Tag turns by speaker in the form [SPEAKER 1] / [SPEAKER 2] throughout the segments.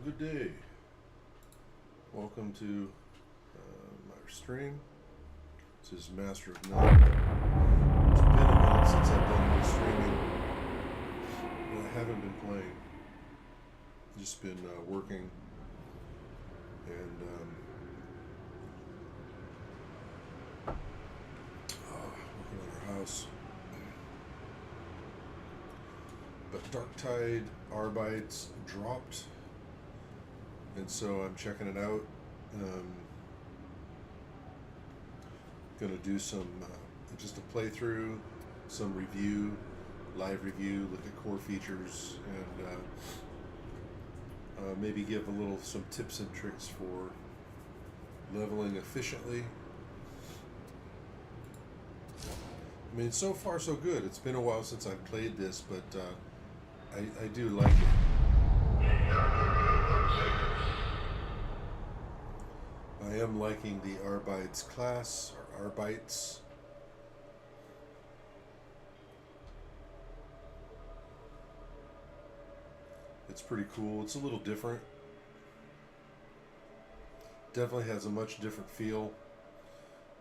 [SPEAKER 1] Good day. Welcome to my stream. This is Master of None. It's been a minute since I've done any streaming, and I haven't been playing. Just been working and working on our house. But DARKTIDE Arbites dropped, and so I'm checking it out. Gonna do some just a playthrough, some review, live review, look at core features, and maybe give some tips and tricks for leveling efficiently. I mean, so far so good. It's been a while since I've played this, but I do like it. I am liking the Arbites class, or Arbites. It's pretty cool. It's a little different. Definitely has a much different feel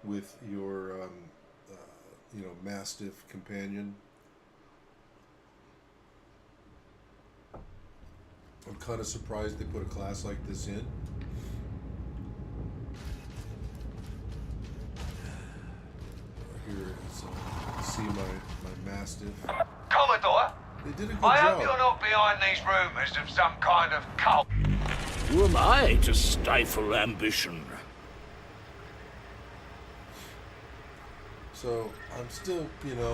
[SPEAKER 1] with your, Mastiff companion. I'm kind of surprised they put a class like this in. Here is, see my Mastiff.
[SPEAKER 2] Commodore,
[SPEAKER 1] They did a good
[SPEAKER 2] I
[SPEAKER 1] job.
[SPEAKER 2] hope you're not behind these rumours of some kind of cult.
[SPEAKER 3] Who am I to stifle ambition?
[SPEAKER 1] So I'm still,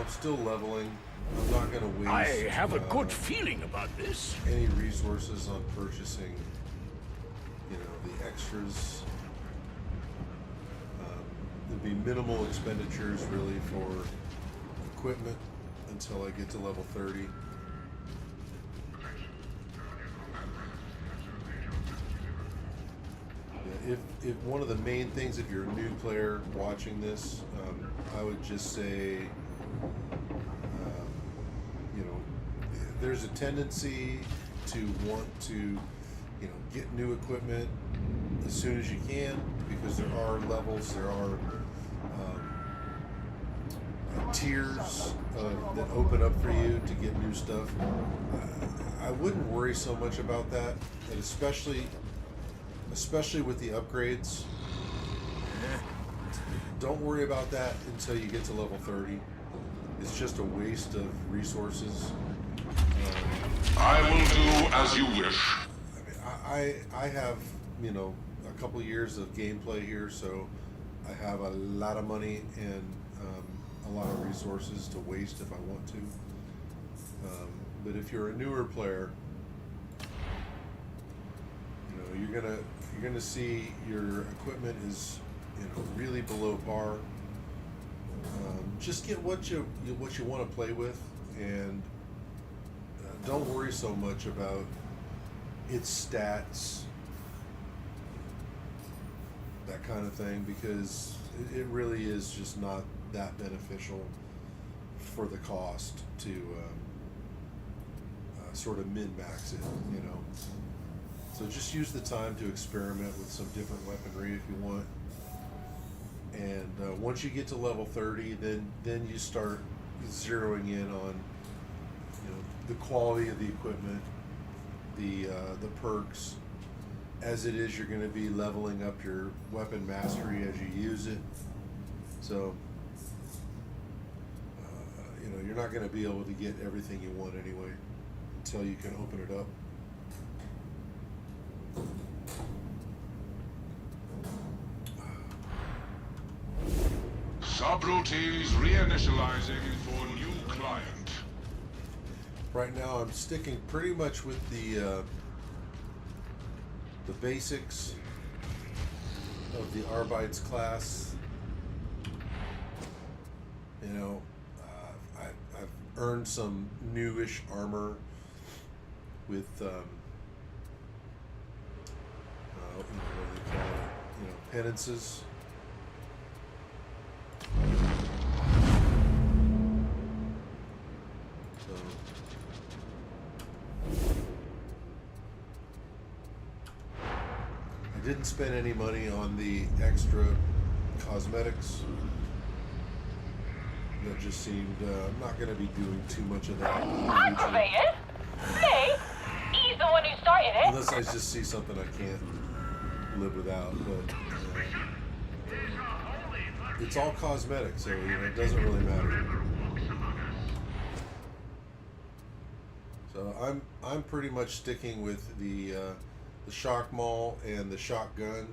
[SPEAKER 1] still leveling. I'm not going to waste.
[SPEAKER 3] I have a good feeling about this.
[SPEAKER 1] Any resources on purchasing, the extras. There'd be minimal expenditures really for equipment until I get to level 30. Yeah, if one of the main things, if you're a new player watching this, I would just say, there's a tendency to want to, get new equipment as soon as you can, because there are levels, there are tiers that open up for you to get new stuff. I wouldn't worry so much about that, and especially with the upgrades. Don't worry about that until you get to level 30. It's just a waste of resources.
[SPEAKER 4] I will do as you wish.
[SPEAKER 1] I have, a couple years of gameplay here, so I have a lot of money and a lot of resources to waste if I want to. But if you're a newer player, you're gonna see your equipment is really below par. Just get what you want to play with, and don't worry so much about its stats, that kind of thing, because it really is just not that beneficial for the cost to sort of min-max it, So just use the time to experiment with some different weaponry if you want. And once you get to level 30, then you start zeroing in on the quality of the equipment, the perks. As it is, you're going to be leveling up your weapon mastery as you use it. So you're not going to be able to get everything you want anyway until you can open it up.
[SPEAKER 4] Subroutines reinitializing for new client.
[SPEAKER 1] Right now, I'm sticking pretty much with the basics of the Arbites class. I've earned some newish armor with what do they call it? Penances. So didn't spend any money on the extra cosmetics. That just seemed, I'm not going to be doing too much of that.
[SPEAKER 5] Aggravated? Me? He's the one who started it.
[SPEAKER 1] Unless I just see something I can't live without, but it's all cosmetic, so it doesn't really matter. So I'm pretty much sticking with the shock maul and the shotgun.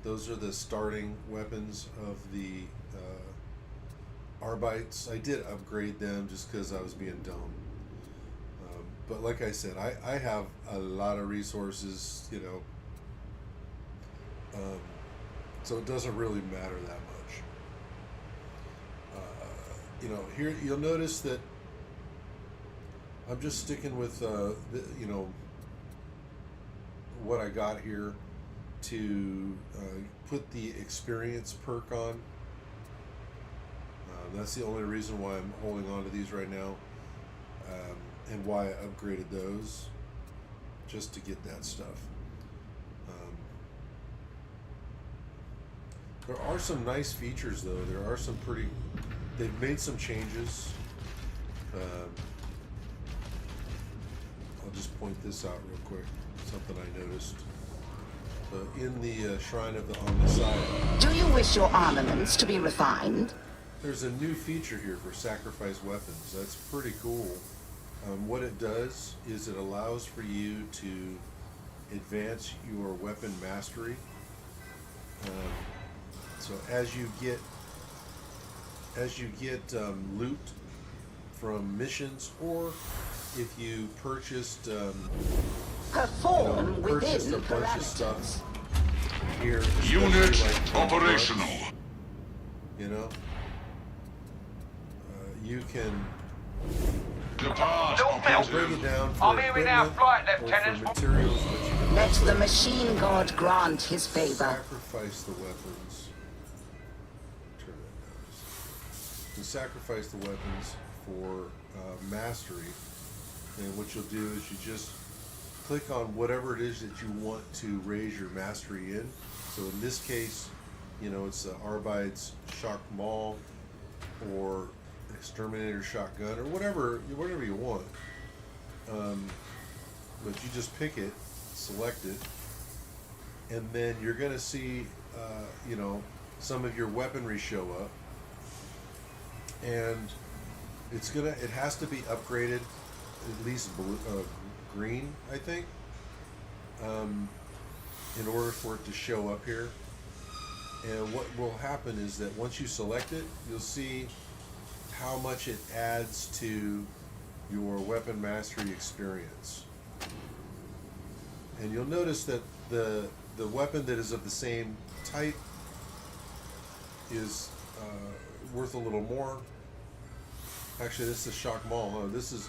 [SPEAKER 1] Those are the starting weapons of the Arbites. I did upgrade them just because I was being dumb. But like I said, I have a lot of resources, you know, so it doesn't really matter that much. You know, here you'll notice that I'm just sticking with, you know, what I got here to put the experience perk on. That's the only reason why I'm holding on to these right now, and why I upgraded those, just to get that stuff. There are some nice features, though. There are some pretty... They've made some changes. I'll just point this out real quick. Something I noticed. So in the Shrine of the Omnicide...
[SPEAKER 6] Do you wish your armaments to be refined?
[SPEAKER 1] There's a new feature here for sacrifice weapons. That's pretty cool. What it does is it allows for you to advance your weapon mastery. So as you get loot from missions, or if you purchased
[SPEAKER 6] Perform
[SPEAKER 1] purchased a
[SPEAKER 6] within
[SPEAKER 1] bunch of stuff
[SPEAKER 6] parameters.
[SPEAKER 1] here,
[SPEAKER 4] Unit
[SPEAKER 1] like
[SPEAKER 4] operational.
[SPEAKER 1] you know, you can
[SPEAKER 4] Depart
[SPEAKER 1] break it down for
[SPEAKER 2] I'm hearing our
[SPEAKER 1] equipment
[SPEAKER 2] flight,
[SPEAKER 1] or for
[SPEAKER 2] Lieutenant.
[SPEAKER 1] materials, but you can
[SPEAKER 6] Let
[SPEAKER 1] also
[SPEAKER 6] the machine god grant his favor.
[SPEAKER 1] sacrifice the weapons. Turn that down. You can sacrifice the weapons for mastery, and what you'll do is you just click on whatever it is that you want to raise your mastery in. So in this case, you know, it's the Arbites Shock Maul or Exterminator Shotgun or whatever you want. But you just pick it, select it, and then you're gonna see, you know, some of your weaponry show up, and it has to be upgraded at least blue, green, I think, in order for it to show up here. And what will happen is that once you select it, you'll see how much it adds to your weapon mastery experience. And you'll notice that the weapon that is of the same type is worth a little more. Actually, this is Shock Maul. No, these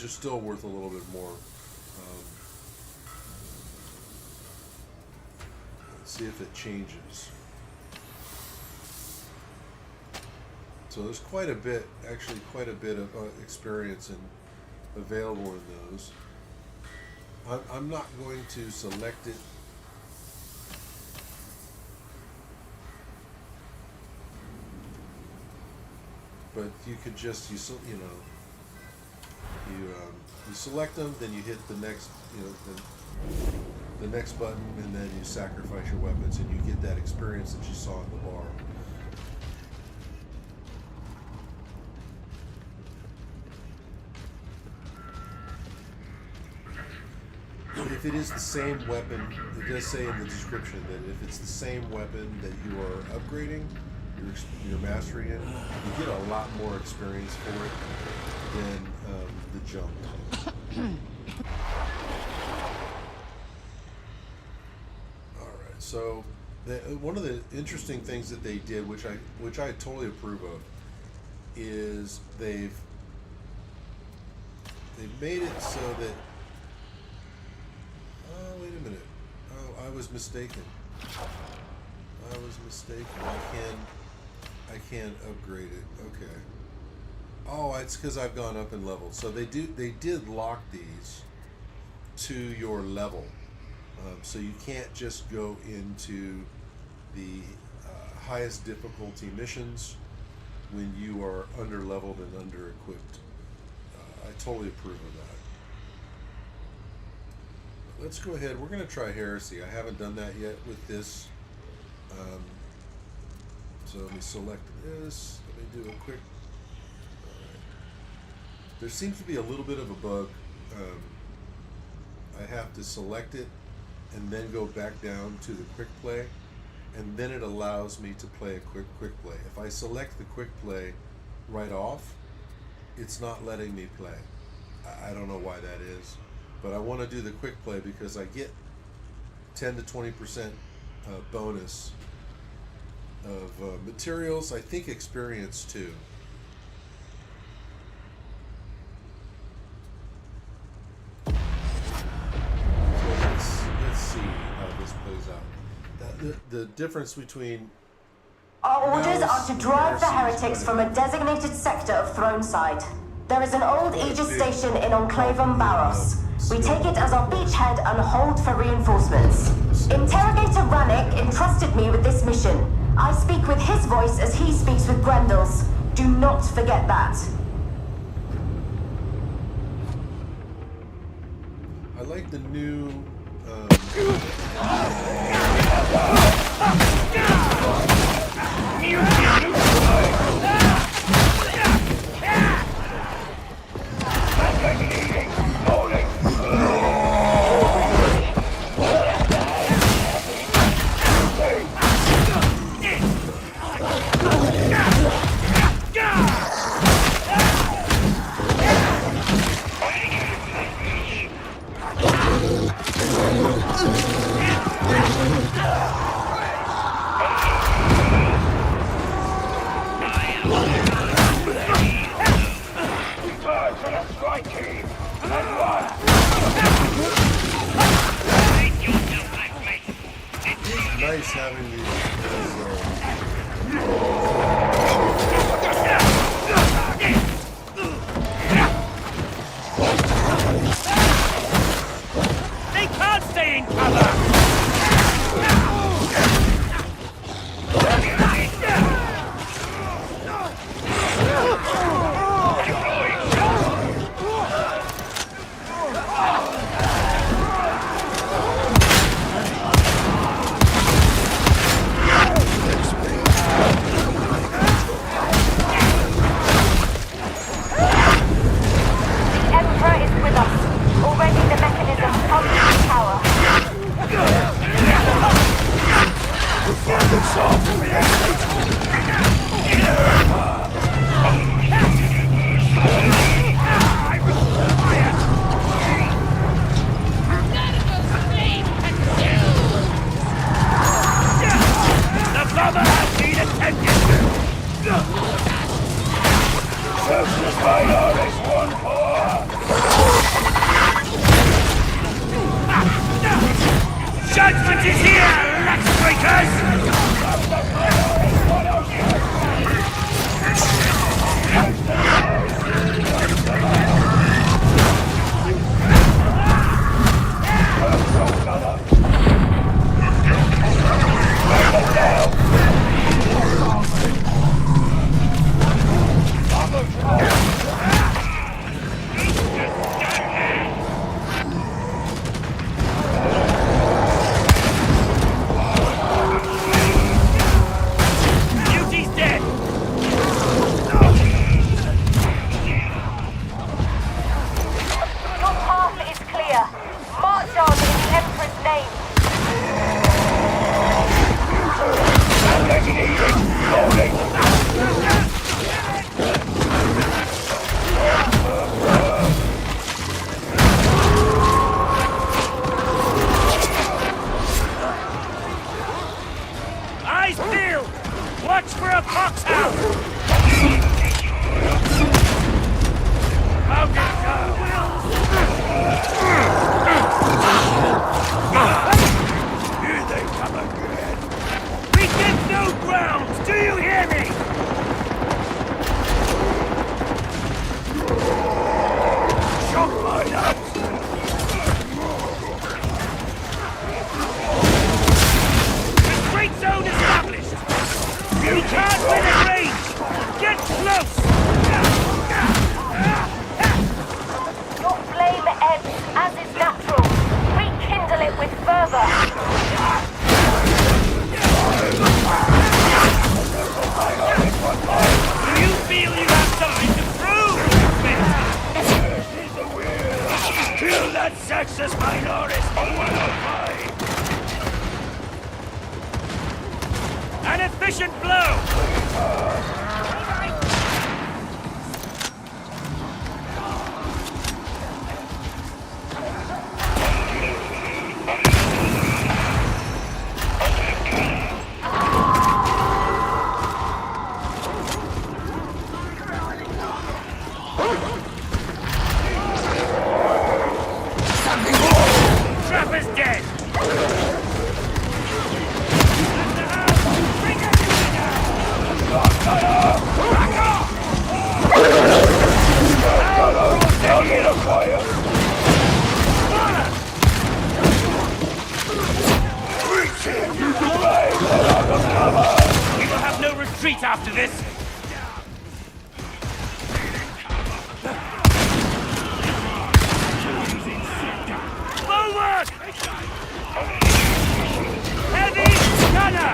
[SPEAKER 1] are still worth a little bit more. Let's see if it changes. So there's quite a bit, actually quite a bit of experience available in those. I'm not going to select it. But you could just, you select them, then you hit the next, the next button, and then you sacrifice your weapons, and you get that experience that you saw in the bar. If it is the same weapon, it does say in the description that if it's the same weapon that you are upgrading your mastery in, you get a lot more experience for it than the jump. Alright, so one of the interesting things that they did, which I totally approve of, is they've made it so that... Oh, wait a minute. Oh, I was mistaken. I can't upgrade it. Okay. Oh, it's because I've gone up in level. So they did lock these to your level. So you can't just go into the highest difficulty missions when you are under-leveled and under-equipped. I totally approve of that. Let's go ahead. We're going to try Heresy. I haven't done that yet with this. So let me select this. Let me do a quick... There seems to be a little bit of a bug. I have to select it and then go back down to the quick play, and then it allows me to play a quick play. If I select the quick play right off, it's not letting me play. I don't know why that is, but I want to do the quick play because I get 10 to 20% bonus of materials. I think experience too. Let's see how this plays out. The difference between
[SPEAKER 7] Our orders are to drive the heretics from a designated sector of Throneside. There is an old Aegis station in Enclavum Barros. We take it as our beachhead and hold for reinforcements. Interrogator Rannick entrusted me with this mission. I speak with his voice as he speaks with Grendel's. Do not forget that.
[SPEAKER 1] I like the new nice having these
[SPEAKER 3] They can't stay in cover! Judgment is here, Latchbreakers! Watch for a foxhound! How did it go? Here they come again. We get no grounds, do you hear me? Shock mine up!
[SPEAKER 5] As is natural, rekindle it with fervor.
[SPEAKER 3] Do you feel you have something to prove, Smith? Kill that sexist minorist! An efficient blow! Trap is dead! We will have no retreat after this! Forward! Heavy gunner!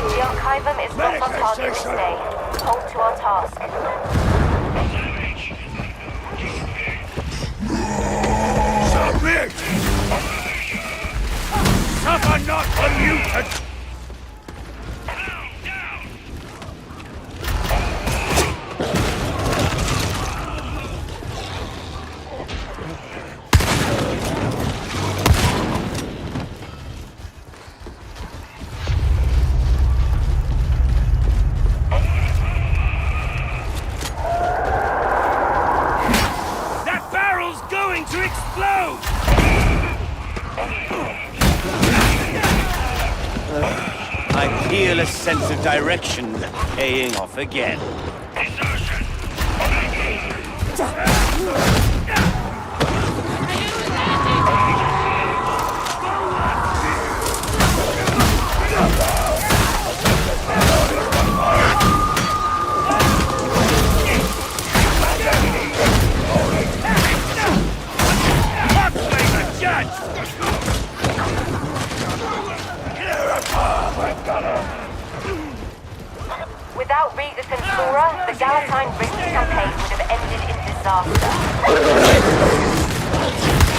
[SPEAKER 5] The Archivum is not on target this day. Hold to our task.
[SPEAKER 3] Submit! Suffer not the mutant! That barrel's going to explode!
[SPEAKER 8] I feel a sense of direction paying off again.
[SPEAKER 5] Without Riga Conspura, the Galatine Ring campaign would have ended in disaster.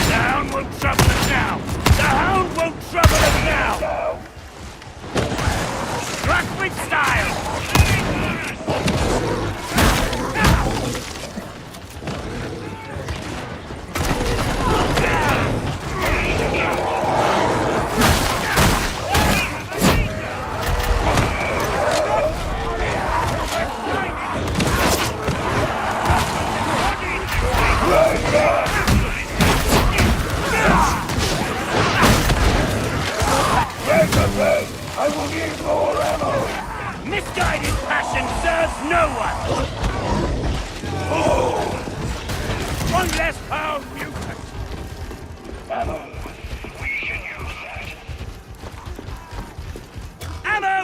[SPEAKER 3] The Hound won't trouble us now! The Hound won't trouble us now! Struck with style! Misguided passion serves no one! One less pound mutant! Ammo! We can use that. Ammo!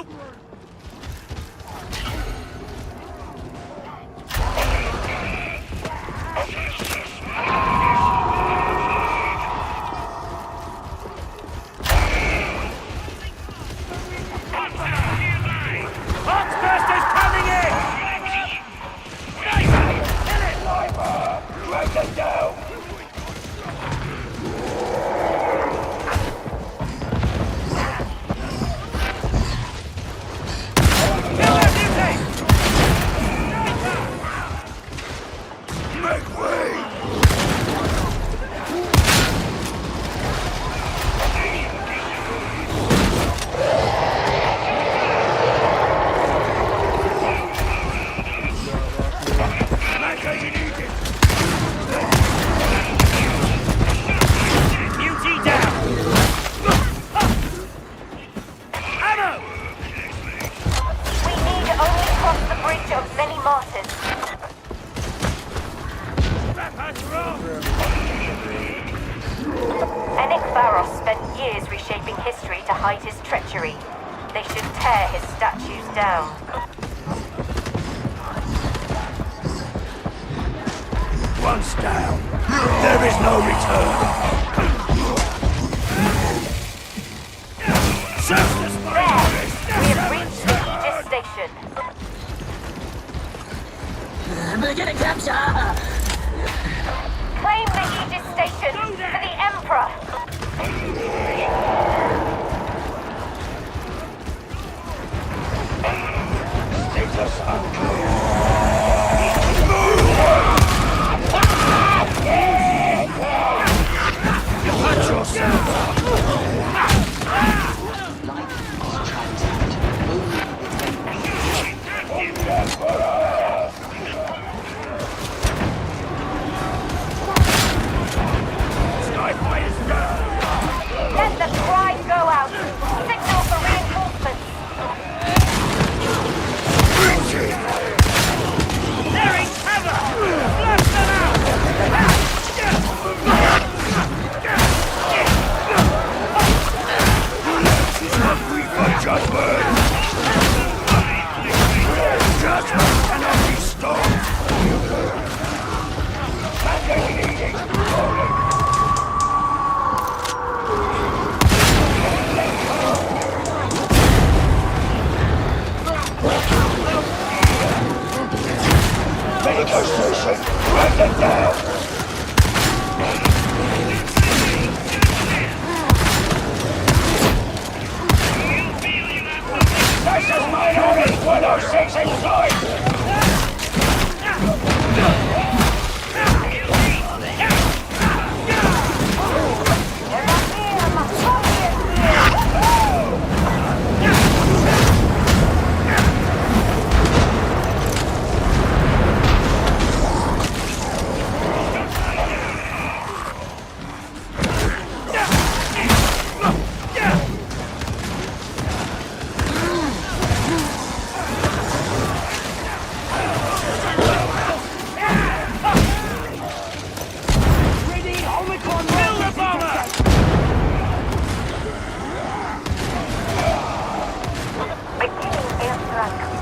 [SPEAKER 3] Oxburster's coming in! Kill it! Drag them down! down. There is no return. Justice, my
[SPEAKER 5] There! We have reached the Aegis station.
[SPEAKER 6] Beginning capture!
[SPEAKER 5] Claim the Aegis station for the Emperor!
[SPEAKER 3] Watch yourself! Sniper is down!
[SPEAKER 5] Let the cry go out! Signal for reinforcements!
[SPEAKER 3] They're in cover! Blast them out! Hungry for judgment! Judgment cannot be stopped! Medical station! Write them down! This is Minority 106 in sight!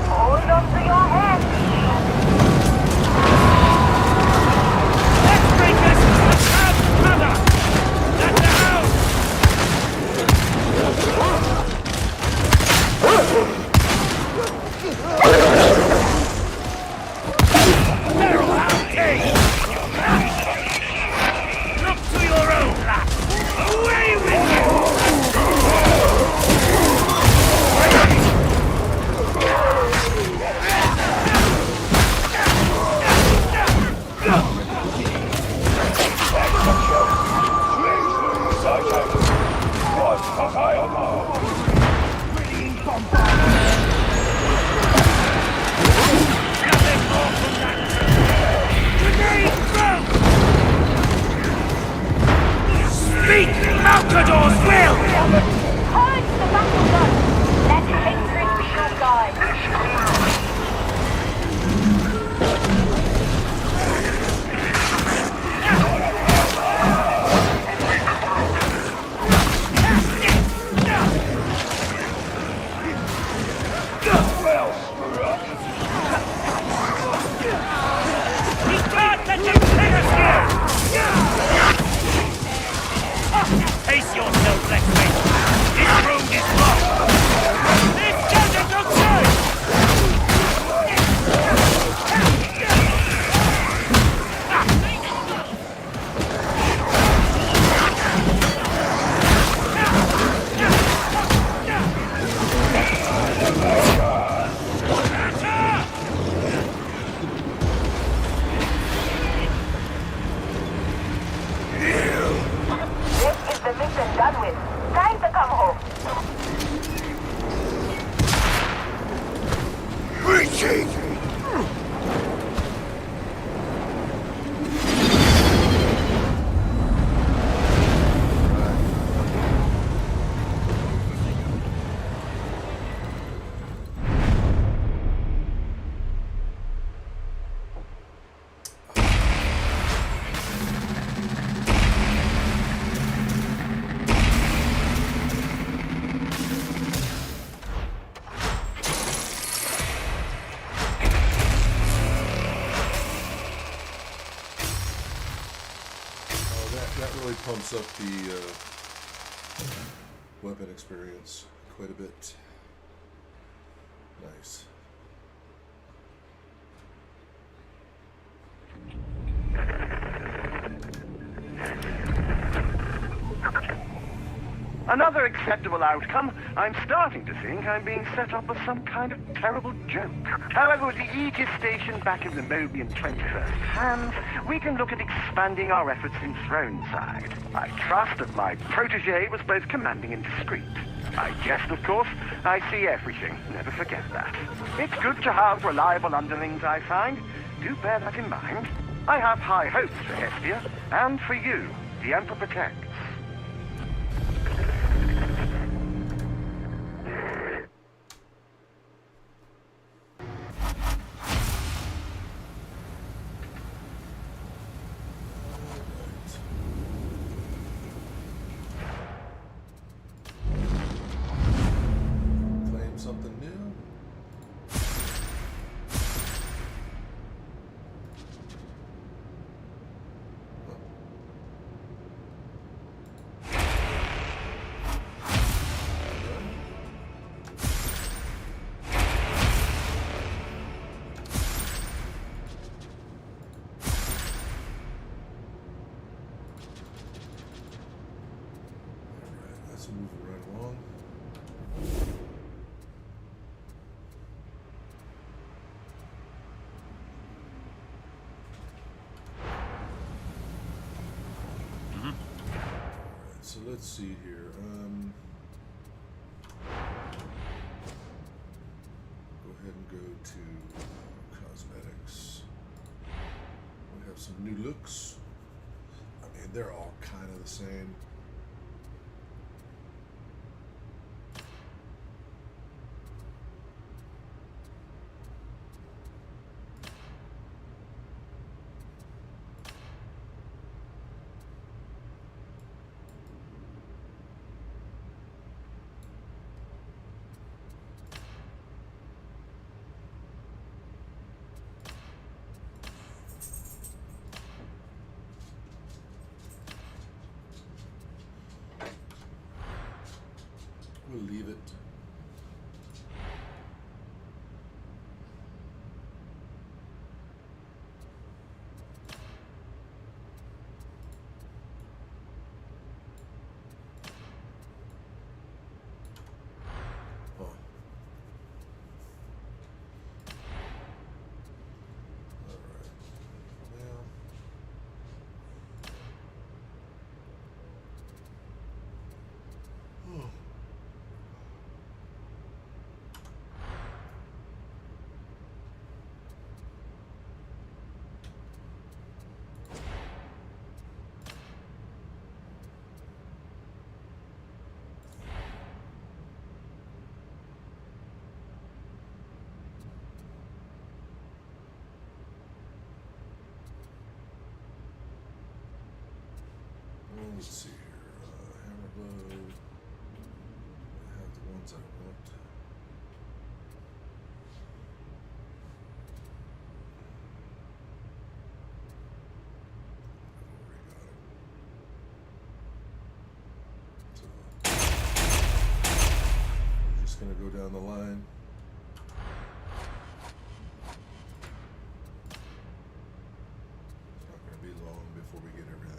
[SPEAKER 5] Hold on to your head!
[SPEAKER 3] Let's break this! Have cover! Let them out! They'll have tea! Look to your own, lad! Away with you! Speak! Malcador's will!
[SPEAKER 5] Purge the battle gun! Let hatred be your guide!
[SPEAKER 3] He can't let you take us here! Pace yourself, Lexway! This road is locked! This doesn't look good!
[SPEAKER 5] This is the mission done with. Time to come home.
[SPEAKER 3] Retreat!
[SPEAKER 1] definitely pumps up the weapon experience quite a bit. Nice.
[SPEAKER 3] Another acceptable outcome. I'm starting to think I'm being set up as some kind of terrible joke. However, with the Aegis station back in the Mobian 21st hands, we can look at expanding our efforts in Throneside. I trust that my protege was both commanding and discreet. I jest, of course. I see everything. Never forget that. It's good to have reliable underlings, I find. Do bear that in mind. I have high hopes for Hestia, and for you. The Emperor protects.
[SPEAKER 1] Claim something new. Let's move it right along. Alright, so let's see here. Go ahead and go to cosmetics. We have some new looks. I mean, they're all kind of the same. We'll leave it. Oh. All right. Well. Oh. Let's see here. Hammer blow. I have the ones I want. I've already got it. So we're just gonna go down the line. It's not gonna be long before we get everything.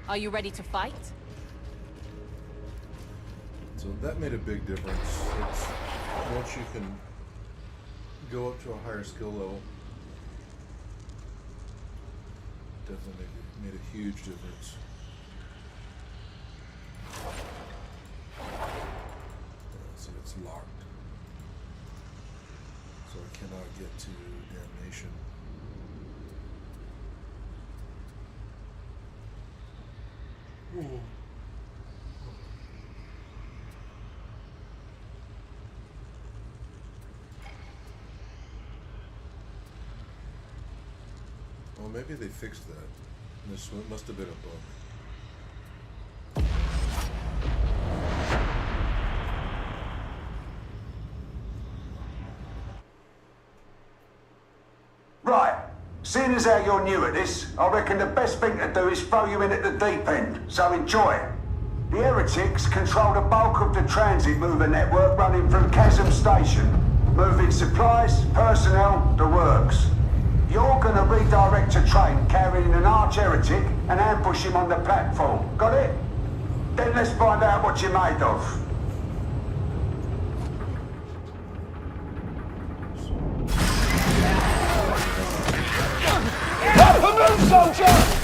[SPEAKER 9] Are you ready to fight?
[SPEAKER 1] So that made a big difference. It's, once you can go up to a higher skill level, definitely made a huge difference. So it's locked. So I cannot get to damnation. Ooh. Oh, maybe they fixed that. This must have been a bug.
[SPEAKER 9] Right. Seeing as how you're new at this, I reckon the best thing to do is throw you in at the deep end, so enjoy it. The heretics control the bulk of the transit mover network running through Chasm Station, moving supplies, personnel, the works. You're gonna redirect a train carrying an arch heretic and ambush him on the platform. Got it? Then let's find out what you're made of.
[SPEAKER 6] Up and move, soldier!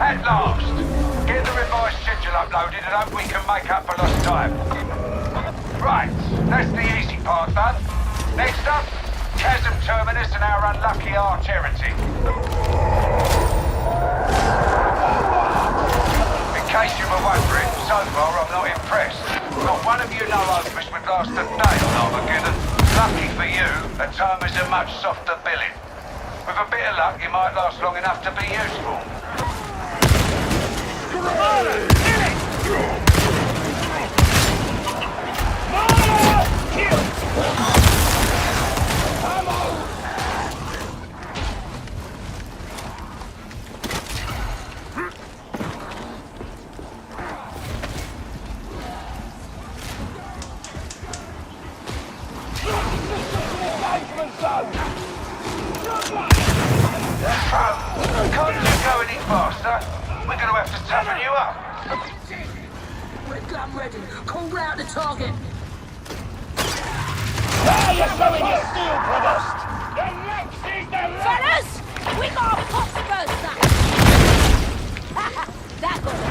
[SPEAKER 2] At last! Get the revised schedule uploaded and hope we can make up for lost time. Right, that's the easy part done. Next up, Chasm Terminus and our unlucky arch heretic. In case you were wondering, so far I'm not impressed. Not one of you no-overs would last a day on Armageddon. Lucky for you, a term is a much softer billing. With a bit of luck, you might last long enough to be useful. Can't you go any faster? We're going to have to toughen you up.
[SPEAKER 6] We're gun ready. Call round the target.
[SPEAKER 10] You're showing your steel, Provost!
[SPEAKER 5] Fellas, we got a phosphorus sack. That got a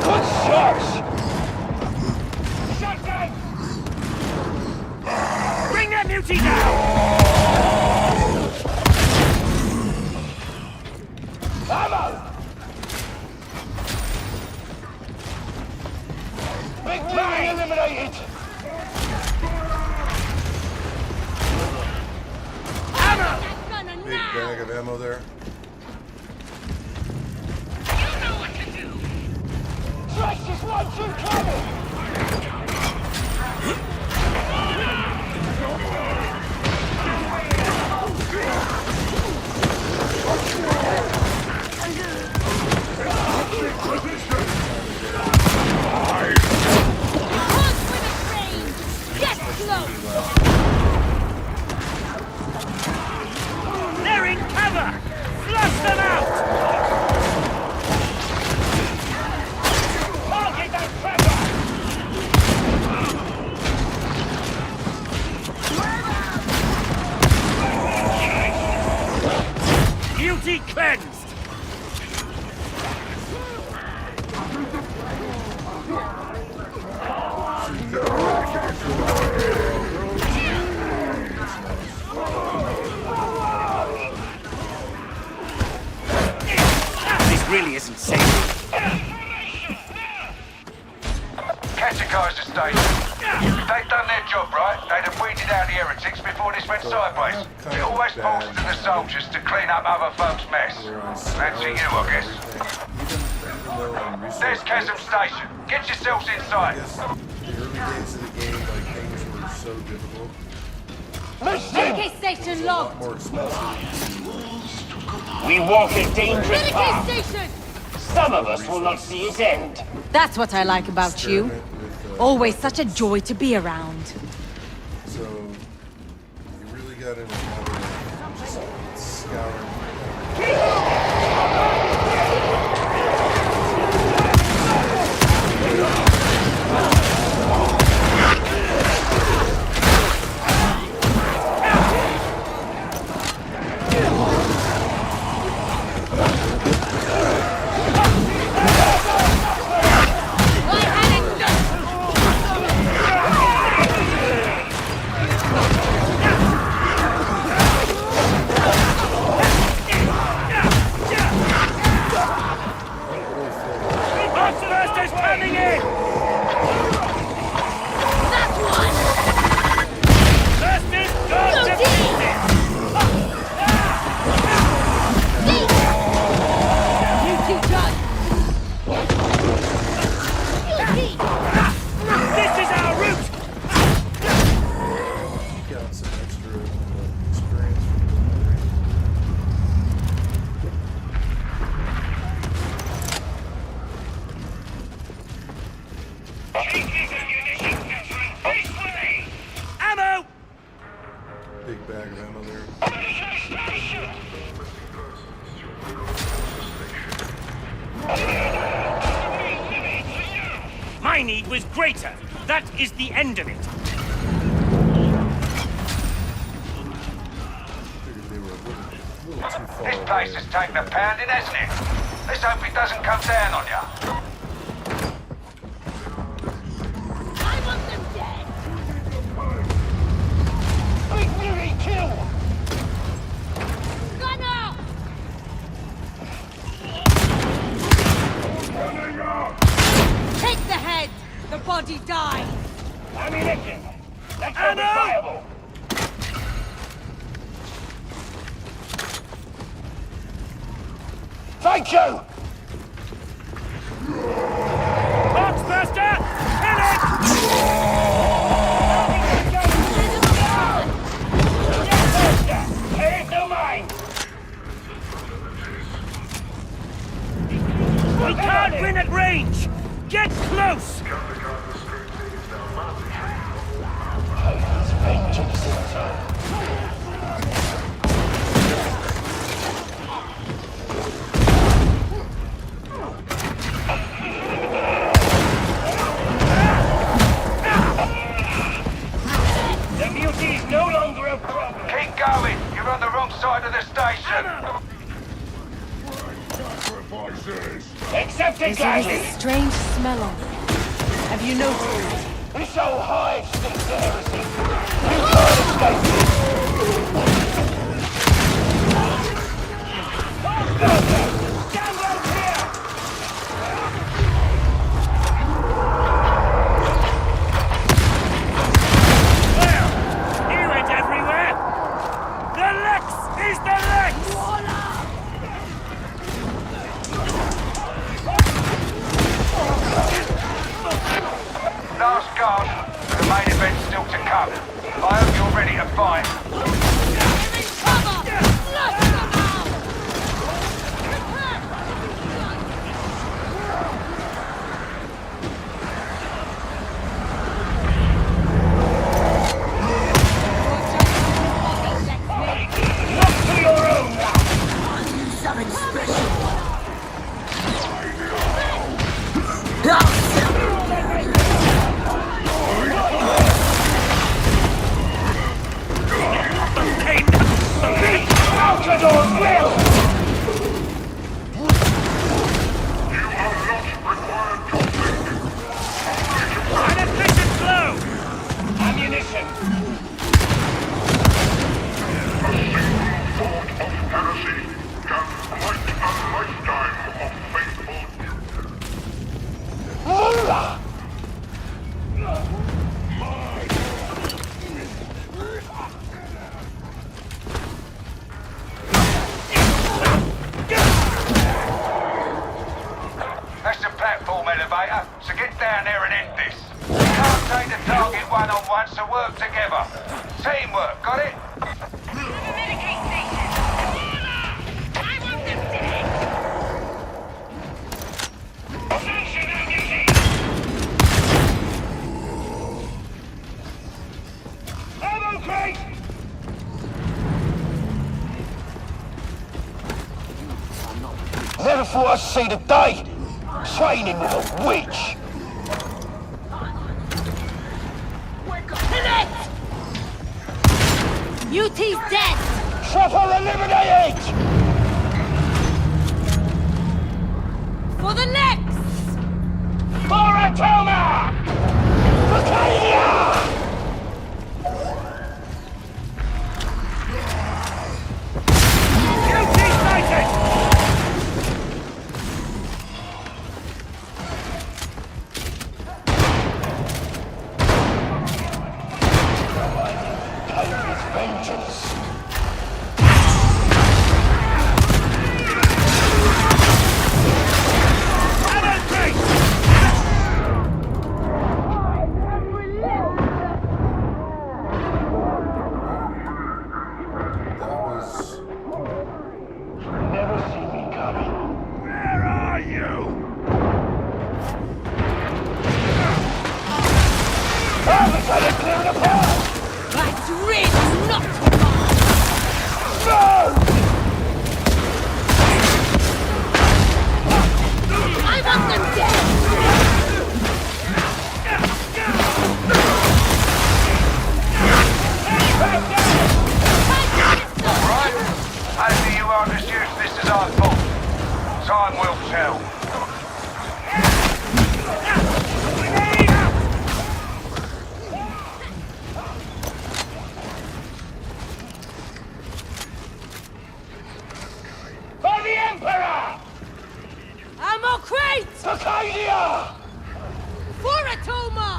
[SPEAKER 10] Good shots!
[SPEAKER 2] Shotgun! Bring that beauty down!
[SPEAKER 10] Ammo! Big plane eliminated!
[SPEAKER 1] Big bag of ammo there.
[SPEAKER 10] You know what to do! Trash this 1-2 coming! Guilty cleansed!
[SPEAKER 8] This really isn't safe.
[SPEAKER 2] Categorize the station. If they'd done their job right, they'd have weeded out the heretics before this went sideways. It always falls to the soldiers to clean up other folks' mess. Fancy you, I guess. There's Chasm Station. Get yourselves inside.
[SPEAKER 1] The early days of the game, like, things were so difficult.
[SPEAKER 10] Medicaid station
[SPEAKER 1] A lot
[SPEAKER 10] locked!
[SPEAKER 1] more expensive.
[SPEAKER 10] We walk a dangerous
[SPEAKER 6] Medicaid
[SPEAKER 10] path.
[SPEAKER 6] station!
[SPEAKER 10] Some of us will not see its end.
[SPEAKER 11] That's what I like about you.
[SPEAKER 1] Experiment with,
[SPEAKER 11] Always such a joy to be around.
[SPEAKER 1] So, you really got into having just scouring.
[SPEAKER 10] Archivist is coming in!
[SPEAKER 6] That's one!
[SPEAKER 10] First is gone to pieces!
[SPEAKER 6] Duty done!
[SPEAKER 10] This is our route!
[SPEAKER 1] Got some extra experience from
[SPEAKER 10] Ammo!
[SPEAKER 1] big bag of ammo there.
[SPEAKER 10] My need was greater. That is the end of it.
[SPEAKER 1] Figured they were a little too far
[SPEAKER 2] This place
[SPEAKER 1] away.
[SPEAKER 2] has taken a pounding, hasn't it? Let's hope it doesn't come down on you.
[SPEAKER 6] I want them dead!
[SPEAKER 10] Victory kill!
[SPEAKER 6] Gunner! Take the head! The body dies!
[SPEAKER 10] Ammunition! That's viable! Thank you! Boxbuster! Kill it! There is no mine! We can't win at range! Get close! The beauty is no longer a problem.
[SPEAKER 2] Keep going. You're on the wrong side of the station.
[SPEAKER 10] Accept it,
[SPEAKER 11] There's always
[SPEAKER 10] gladly.
[SPEAKER 11] a strange smell on it. Have you noticed?
[SPEAKER 10] This old hive stinks of heresy. You can't escape it. Boxbuster! Stand out here! Well, he went everywhere. The Lex is the Lex!
[SPEAKER 2] Last guard. The main event's still to come. I hope you're ready to fight.
[SPEAKER 6] Giving cover! Flush them out!
[SPEAKER 10] Look to your own now!
[SPEAKER 6] Something special!
[SPEAKER 4] heresy can blight a lifetime of faithful
[SPEAKER 2] That's the platform elevator, so get down there and end this. We can't take the target one-on-one, so work together. Teamwork, got it?
[SPEAKER 9] Never thought I'd see the day. Training with a witch.
[SPEAKER 11] UT's dead!
[SPEAKER 9] Trapper eliminated!
[SPEAKER 11] For the next!
[SPEAKER 9] Boratoma! Arcadia!
[SPEAKER 11] That's really not fun! I want them dead!
[SPEAKER 2] Right? Maybe you aren't as used to this as I thought. Time will tell.
[SPEAKER 9] For the Emperor!
[SPEAKER 11] Ammo crate!
[SPEAKER 9] Arcadia!
[SPEAKER 11] For Atoma!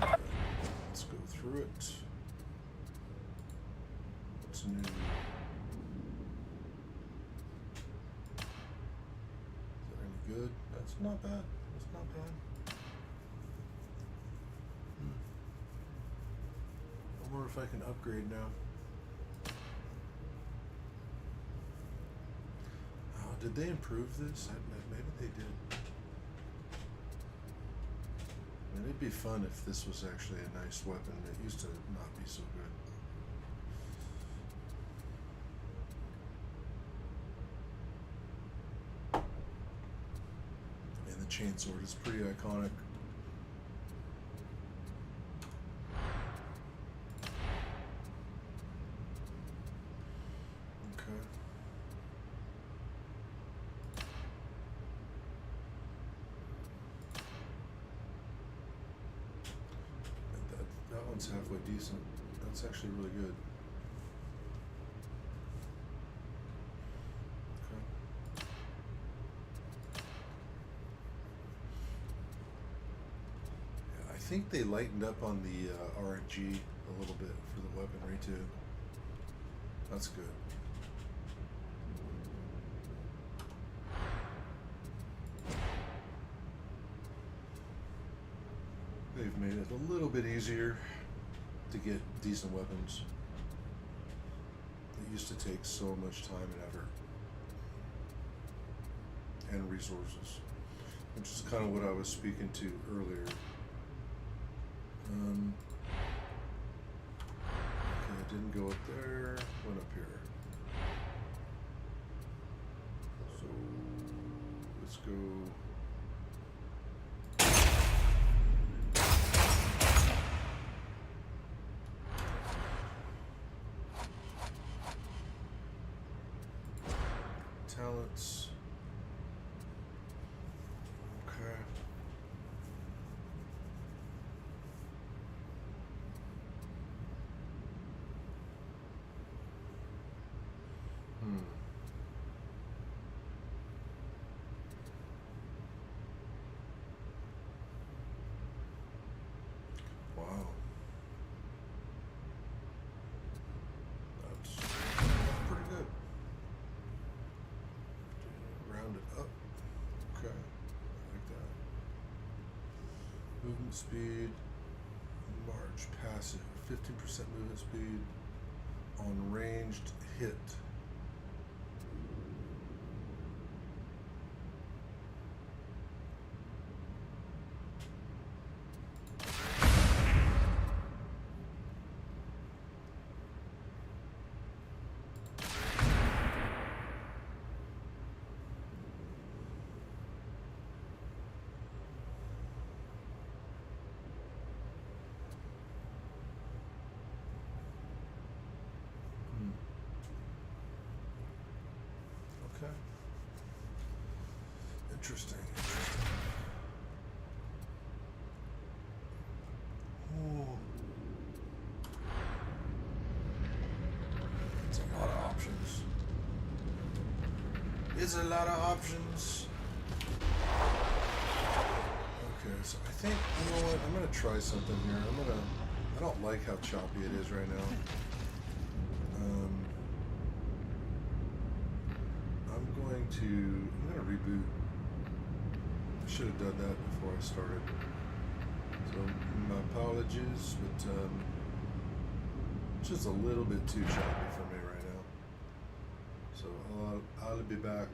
[SPEAKER 1] Let's go through it. What's new? Is that any good? That's not bad. That's not bad. I wonder if I can upgrade now. Oh, did they improve this? Maybe they did. I mean, it'd be fun if this was actually a nice weapon. It used to not be so good. And the chainsword is pretty iconic. Okay. That one's halfway decent. That's actually really good. Okay. think they lightened up on the RNG a little bit for the weaponry too. That's good. They've made it a little bit easier to get decent weapons. It used to take so much time and effort and resources, which is kind of what I was speaking to earlier. Okay, I didn't go up there, went up here. So let's go. Talents. Okay. Wow. That's pretty good. Round it up. Okay. I like that. Movement speed. March. Passive. 15% movement speed on ranged hit. Okay. Interesting. Ooh. It's a lot of options. It's a lot of options. Okay, so I think, you know what, I'm gonna try something here. I don't like how choppy it is right now. I'm gonna reboot. I should have done that before I started. So my apologies, but it's just a little bit too choppy for me right now. So I'll be back